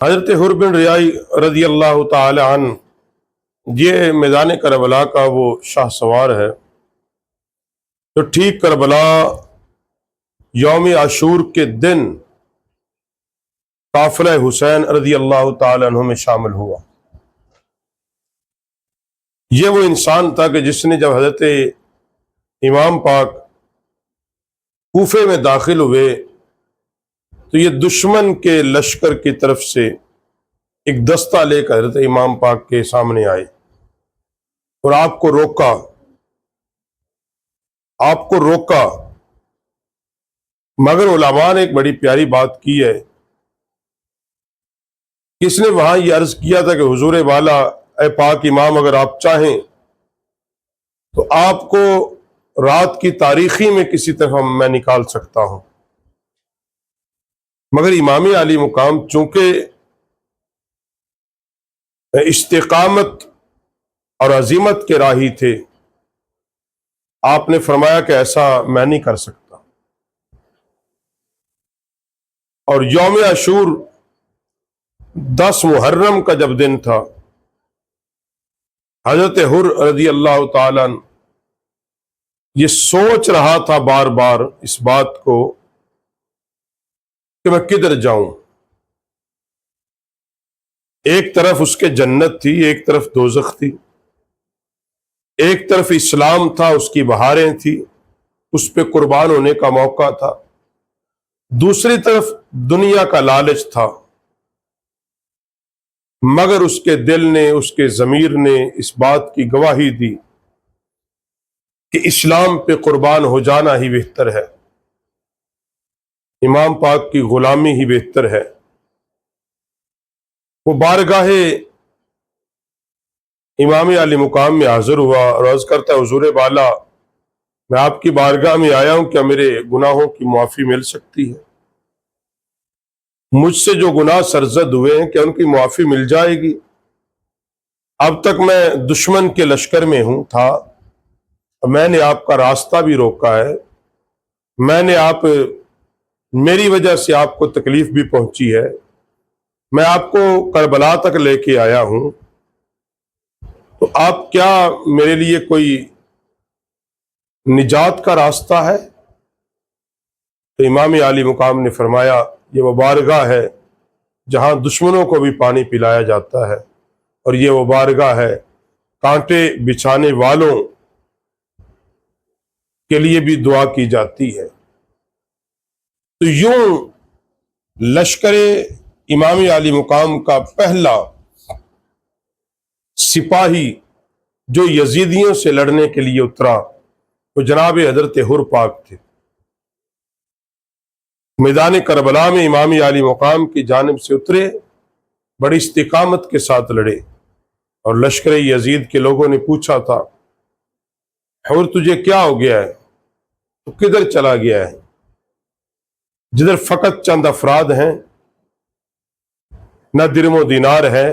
حضرت حر بن ریائی رضی اللہ تعالی عنہ یہ میدان کربلا کا وہ شاہ سوار ہے جو ٹھیک کربلا یوم عاشور کے دن قافلہ حسین رضی اللہ تعالی عنہ میں شامل ہوا۔ یہ وہ انسان تھا کہ جس نے جب حضرت امام پاک کوفے میں داخل ہوئے تو یہ دشمن کے لشکر کی طرف سے ایک دستہ لے کر حضرت امام پاک کے سامنے آئے اور آپ کو روکا۔ مگر علماء نے ایک بڑی پیاری بات کی ہے، کس نے وہاں یہ عرض کیا تھا کہ حضور والا اے پاک امام، اگر آپ چاہیں تو آپ کو رات کی تاریخی میں کسی طرح میں نکال سکتا ہوں، مگر امام علی مقام چونکہ استقامت اور عزیمت کے راہی تھے، آپ نے فرمایا کہ ایسا میں نہیں کر سکتا۔ اور یوم عاشور 10 محرم کا جب دن تھا، حضرت حر رضی اللہ تعالیٰ عنہ یہ سوچ رہا تھا بار بار اس بات کو کہ میں کدھر جاؤں۔ ایک طرف اس کے جنت تھی، ایک طرف دوزخ تھی، ایک طرف اسلام تھا، اس کی بہاریں تھی، اس پہ قربان ہونے کا موقع تھا، دوسری طرف دنیا کا لالچ تھا، مگر اس کے دل نے، اس کے ضمیر نے اس بات کی گواہی دی کہ اسلام پہ قربان ہو جانا ہی بہتر ہے، امام پاک کی غلامی ہی بہتر ہے۔ وہ بارگاہ امام علی مقام میں حاضر ہوا اور عرض کرتا ہے حضور والا، میں آپ کی بارگاہ میں آیا ہوں، کیا میرے گناہوں کی معافی مل سکتی ہے؟ مجھ سے جو گناہ سرزد ہوئے ہیں کیا ان کی معافی مل جائے گی؟ اب تک میں دشمن کے لشکر میں تھا، میں نے آپ کا راستہ بھی روکا ہے، میری وجہ سے آپ کو تکلیف بھی پہنچی ہے، میں آپ کو کربلا تک لے کے آیا ہوں، تو آپ کیا میرے لیے کوئی نجات کا راستہ ہے؟ تو امام علی مقام نے فرمایا یہ وہ بارگاہ ہے جہاں دشمنوں کو بھی پانی پلایا جاتا ہے، اور یہ وہ بارگاہ ہے کانٹے بچھانے والوں کے لیے بھی دعا کی جاتی ہے۔ تو یوں لشکر امام علی مقام کا پہلا سپاہی جو یزیدیوں سے لڑنے کے لیے اترا وہ جناب حضرت حر پاک تھے۔ میدان کربلا میں امام علی مقام کی جانب سے اترے، بڑی استقامت کے ساتھ لڑے، اور لشکر یزید کے لوگوں نے پوچھا تھا حر تجھے کیا ہو گیا ہے، تو کدھر چلا گیا ہے؟ جدھر فقط چند افراد ہیں، نہ درم و دینار ہے،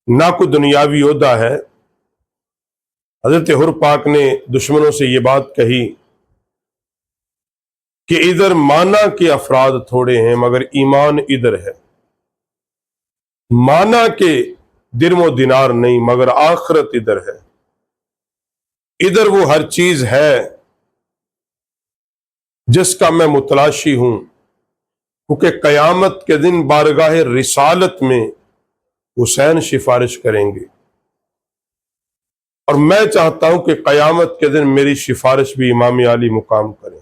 نہ کوئی دنیاوی عہدہ ہے۔ حضرت حر پاک نے دشمنوں سے یہ بات کہی کہ ادھر مانا کے افراد تھوڑے ہیں مگر ایمان ادھر ہے، مانا کے درم و دینار نہیں مگر آخرت ادھر ہے، ادھر وہ ہر چیز ہے جس کا میں متلاشی ہوں، کیونکہ قیامت کے دن بارگاہ رسالت میں حسین سفارش کریں گے، اور میں چاہتا ہوں کہ قیامت کے دن میری سفارش بھی امام علی مقام کریں۔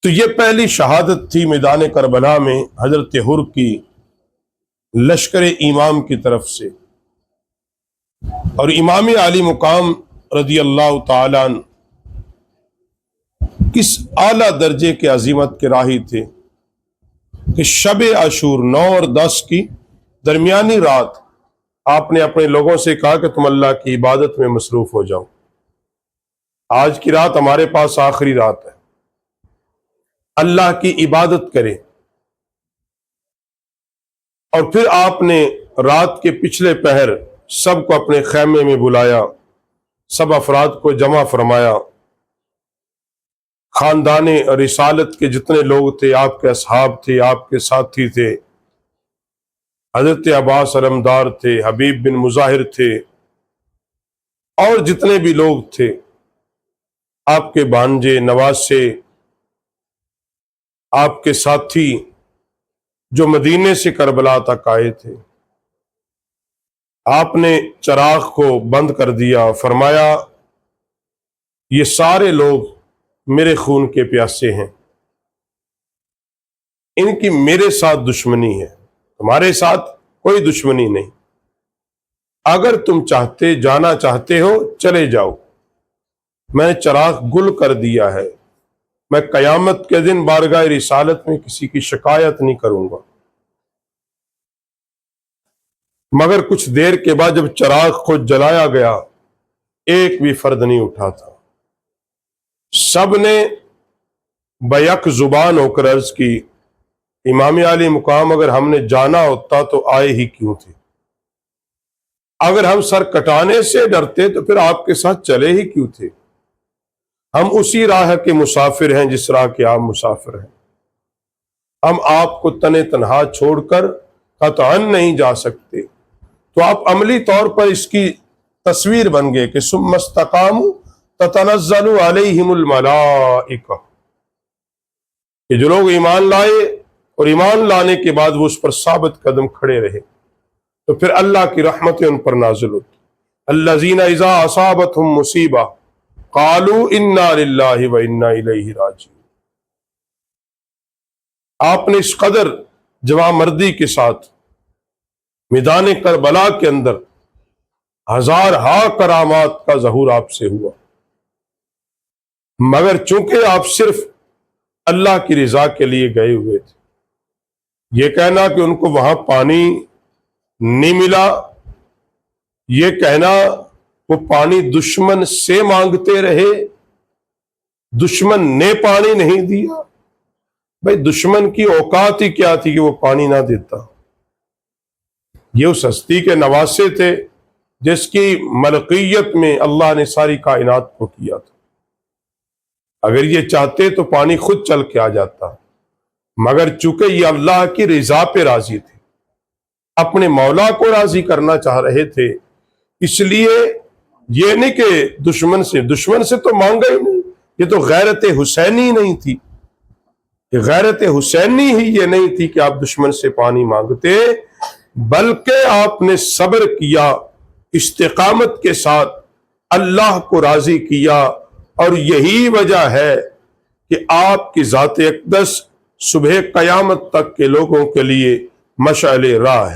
تو یہ پہلی شہادت تھی میدان کربلا میں حضرت حر کی لشکر امام کی طرف سے، اور امام علی مقام رضی اللہ تعالیٰ عنہ کس اعلیٰ درجے کے عظیمت کے راہی تھے کہ شب عاشور 9 اور 10 کی درمیانی رات آپ نے اپنے لوگوں سے کہا کہ تم اللہ کی عبادت میں مصروف ہو جاؤ، آج کی رات ہمارے پاس آخری رات ہے، اللہ کی عبادت کرے۔ اور پھر آپ نے رات کے پچھلے پہر سب کو اپنے خیمے میں بلایا، سب افراد کو جمع فرمایا، خاندان رسالت کے جتنے لوگ تھے، آپ کے اصحاب تھے، آپ کے ساتھی تھے، حضرت عباس علمدار تھے، حبیب بن مظاہر تھے، اور جتنے بھی لوگ تھے، آپ کے بھانجے، نواسے، آپ کے ساتھی جو مدینے سے کربلا تک آئے تھے، آپ نے چراغ کو بند کر دیا، فرمایا یہ سارے لوگ میرے خون کے پیاسے ہیں، ان کی میرے ساتھ دشمنی ہے، تمہارے ساتھ کوئی دشمنی نہیں، اگر تم جانا چاہتے ہو چلے جاؤ، میں نے چراغ گل کر دیا ہے، میں قیامت کے دن بارگاہ رسالت میں کسی کی شکایت نہیں کروں گا۔ مگر کچھ دیر کے بعد جب چراغ کو جلایا گیا، ایک بھی فرد نہیں اٹھا تھا، سب نے بیک زبان ہو کر عرض کی، امام علی مقام اگر ہم نے جانا ہوتا تو آئے ہی کیوں تھے؟ اگر ہم سر کٹانے سے ڈرتے تو پھر آپ کے ساتھ چلے ہی کیوں تھے؟ ہم اسی راہ کے مسافر ہیں جس راہ کے آپ مسافر ہیں، ہم آپ کو تن تنہا چھوڑ کر قطعاً نہیں جا سکتے۔ تو آپ عملی طور پر اس کی تصویر بن گئے کہ ثم استقاموا تتنزل علیہم الملائکہ، کہ جو لوگ ایمان لائے اور ایمان لانے کے بعد وہ اس پر ثابت قدم کھڑے رہے تو پھر اللہ کی رحمتیں ان پر نازل ہوتی۔ الذین اذا اصابتہم مصیبہ قالوا انا للہ و انا الیہ راجعون۔ آپ نے اس قدر جوان مردی کے ساتھ میدان کربلا کے اندر ہزارہا کرامات کا ظہور آپ سے ہوا، مگر چونکہ آپ صرف اللہ کی رضا کے لیے گئے ہوئے تھے، یہ کہنا کہ ان کو وہاں پانی نہیں ملا، یہ کہنا وہ پانی دشمن سے مانگتے رہے، دشمن نے پانی نہیں دیا، بھئی دشمن کی اوقات ہی کیا تھی کہ وہ پانی نہ دیتا؟ یہ اس ہستی کے نواسے تھے جس کی ملکیت میں اللہ نے ساری کائنات کو کیا تھا، اگر یہ چاہتے تو پانی خود چل کے آ جاتا، مگر چونکہ یہ اللہ کی رضا پہ راضی تھے، اپنے مولا کو راضی کرنا چاہ رہے تھے، اس لیے یہ نہیں کہ دشمن سے تو مانگا ہی نہیں، یہ تو غیرت حسینی نہیں تھی، غیرت حسینی ہی یہ نہیں تھی کہ آپ دشمن سے پانی مانگتے، بلکہ آپ نے صبر کیا، استقامت کے ساتھ اللہ کو راضی کیا، اور یہی وجہ ہے کہ آپ کی ذات اقدس صبح قیامت تک کے لوگوں کے لیے مشعل راہ ہے۔